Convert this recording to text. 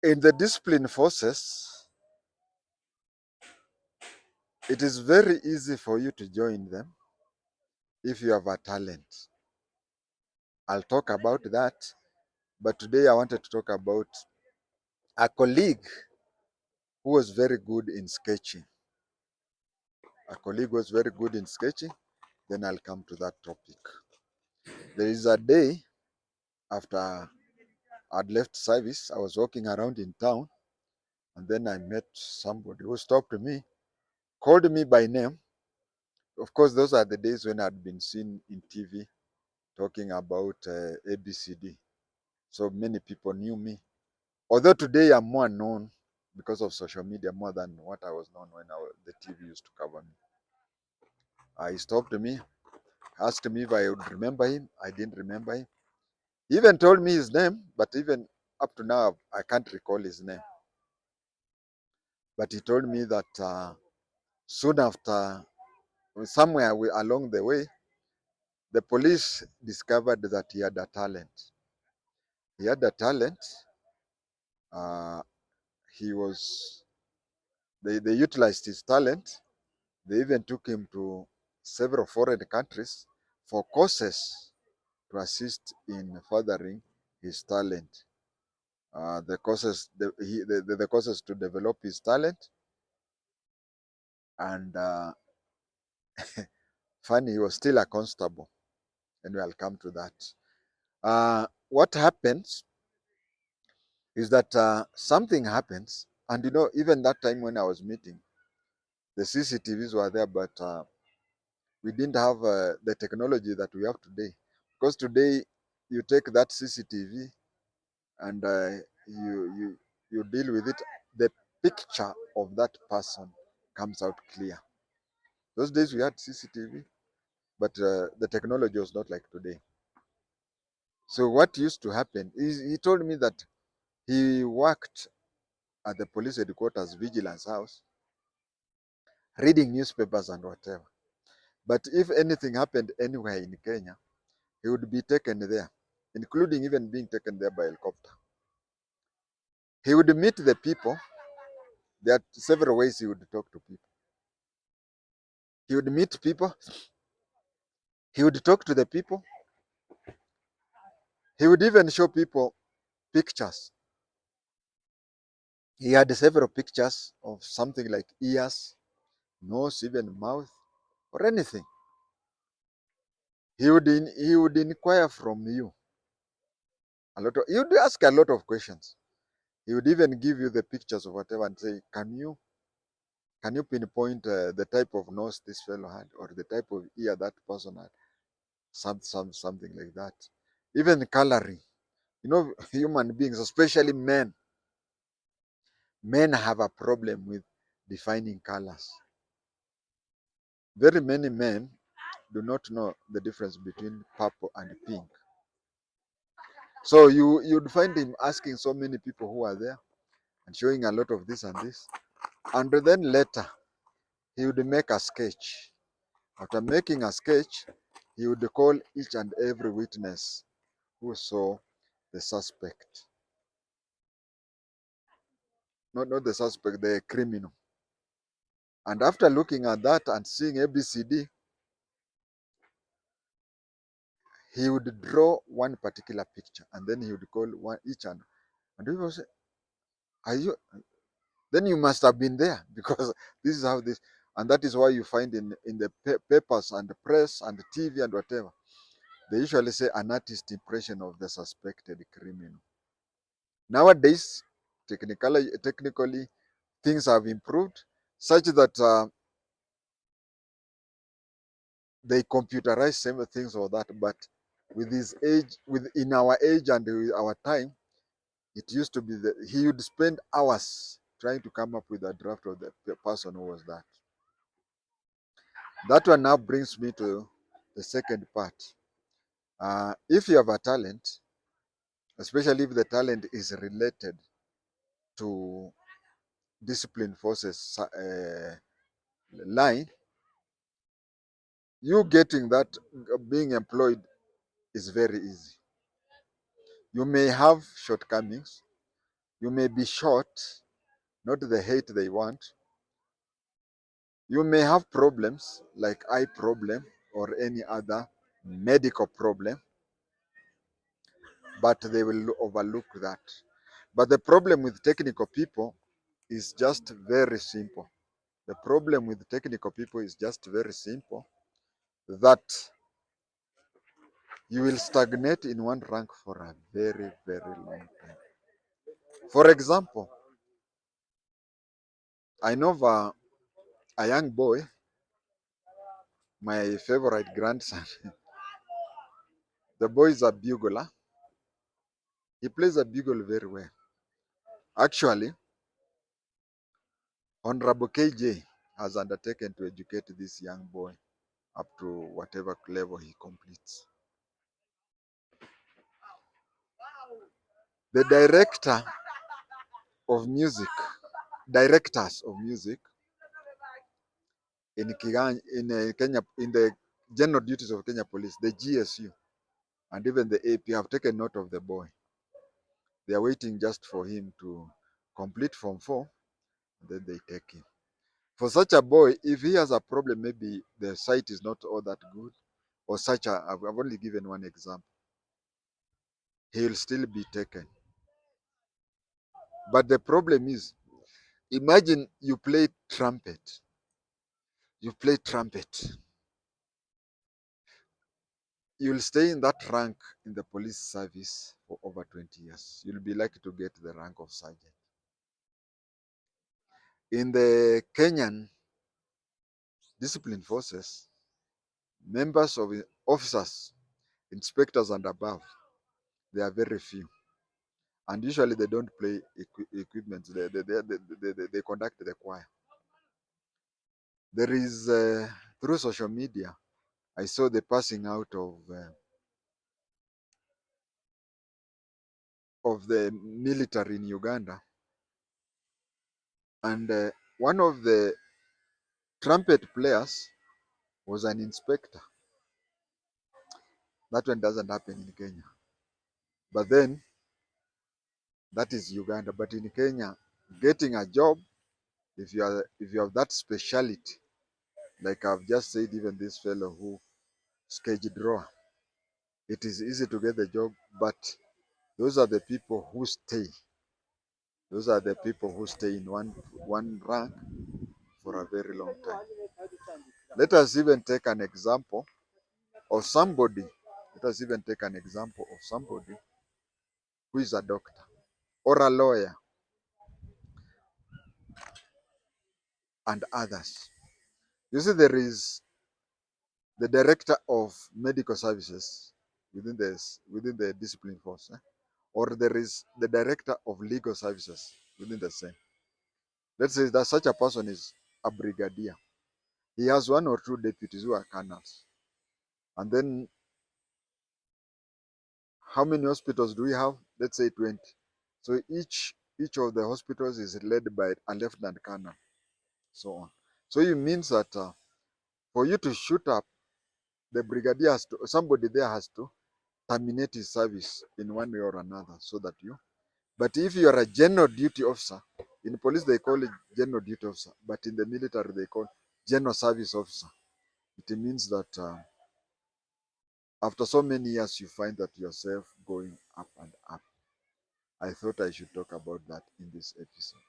In the discipline forces, it is very easy for you to join them if you have a talent. I'll talk about that, but today I wanted to talk about a colleague who was very good in sketching. A colleague was very good in sketching, then I'll come to that topic. There is a day after I'd left service, I was walking around in town, and then I met somebody who stopped me, called me by name. Of course, those are the days when I'd been seen in TV talking about ABCD. So many people knew me. Although today I'm more known because of social media more than what I was known when the TV used to cover me. He stopped me, asked me if I would remember him. I didn't remember him. He even told me his name, but even up to now, I can't recall his name. But he told me that soon after, somewhere along the way, the police discovered that he had a talent. He had a talent. Uh, he was they utilized his talent. They even took him to several foreign countries for courses to assist in furthering his talent. The courses to develop his talent, and funny, he was still a constable, and I'll come to that. What happens is that something happens, and even that time when I was meeting, the CCTVs were there, but we didn't have the technology that we have today. Because today, you take that CCTV and you deal with it. The picture of that person comes out clear. Those days we had CCTV, but the technology was not like today. So what used to happen is he told me that he worked at the police headquarters vigilance house, reading newspapers and whatever. But if anything happened anywhere in Kenya, he would be taken there, including even being taken there by helicopter. He would meet the people. There are several ways he would talk to people. He would meet people, he would talk to the people, he would even show people pictures. He had several pictures of something like ears, nose, even mouth, or anything. He would inquire from you he would ask a lot of questions. He would even give you the pictures of whatever and say, can you pinpoint the type of nose this fellow had, or the type of ear that person had? Something like that. Even coloring. Human beings, especially men have a problem with defining colors. Very many men do not know the difference between purple and pink. So you'd find him asking so many people who are there and showing a lot of this and this. And then later, he would make a sketch. After making a sketch, he would call each and every witness who saw the suspect. Not the suspect, the criminal. And after looking at that and seeing ABCD, he would draw one particular picture, and then he would call one each and people say, "Are you? Then you must have been there because this is how this." And that is why you find in the papers and the press and the TV and whatever, they usually say an artist impression of the suspected criminal. Nowadays, technically, things have improved such that they computerize some things or that. But with his age, in our age and with our time, it used to be that he would spend hours trying to come up with a draft of the person who was that. That one now brings me to the second part. If you have a talent, especially if the talent is related to discipline forces line, you getting that being employed is very easy. You may have shortcomings, You may be short, not the hate they want. You may have problems like eye problem or any other medical problem, but they will overlook that. But the problem with technical people is just very simple. The problem with technical people is just very simple, that you will stagnate in one rank for a very, very long time. For example, I know a young boy, my favorite grandson. The boy is a bugler. He plays a bugle very well. Actually, Honorable KJ has undertaken to educate this young boy up to whatever level he completes. The of music, directors of music in Kenya, in the general duties of Kenya Police, the GSU, and even the AP have taken note of the boy. They are waiting just for him to complete Form 4, and then they take him. For such a boy, if he has a problem, maybe the sight is not all that good, or such a, I've only given one example, he will still be taken. But the problem is, imagine you play trumpet. You play trumpet. You'll stay in that rank in the police service for over 20 years. You'll be lucky to get the rank of sergeant. In the Kenyan discipline forces, members of officers, inspectors and above, they are very few. And usually they don't play equipment. They conduct the choir. There is, through social media, I saw the passing out of the military in Uganda, and one of the trumpet players was an inspector. That one doesn't happen in Kenya. But then, that is Uganda. But in Kenya, getting a job, if you have that speciality, like I've just said, even this fellow who sketch drawer, it is easy to get the job. But those are the people who stay. Those are the people who stay in one rank for a very long time. Let us even take an example of somebody. Let us even take an example of somebody who is a doctor or a lawyer and others. You see, there is the director of medical services within the discipline force, or there is the director of legal services within the same. Let's say that such a person is a brigadier. He has one or two deputies who are colonels. And then how many hospitals do we have? Let's say 20. So each of the hospitals is led by a lieutenant colonel, so on. So it means that for you to shoot up, the brigadier has to, somebody there has to terminate his service in one way or another, so that you. But if you are a general duty officer, in police they call it general duty officer, but in the military they call general service officer. It means that after so many years, you find that yourself going up and up. I thought I should talk about that in this episode.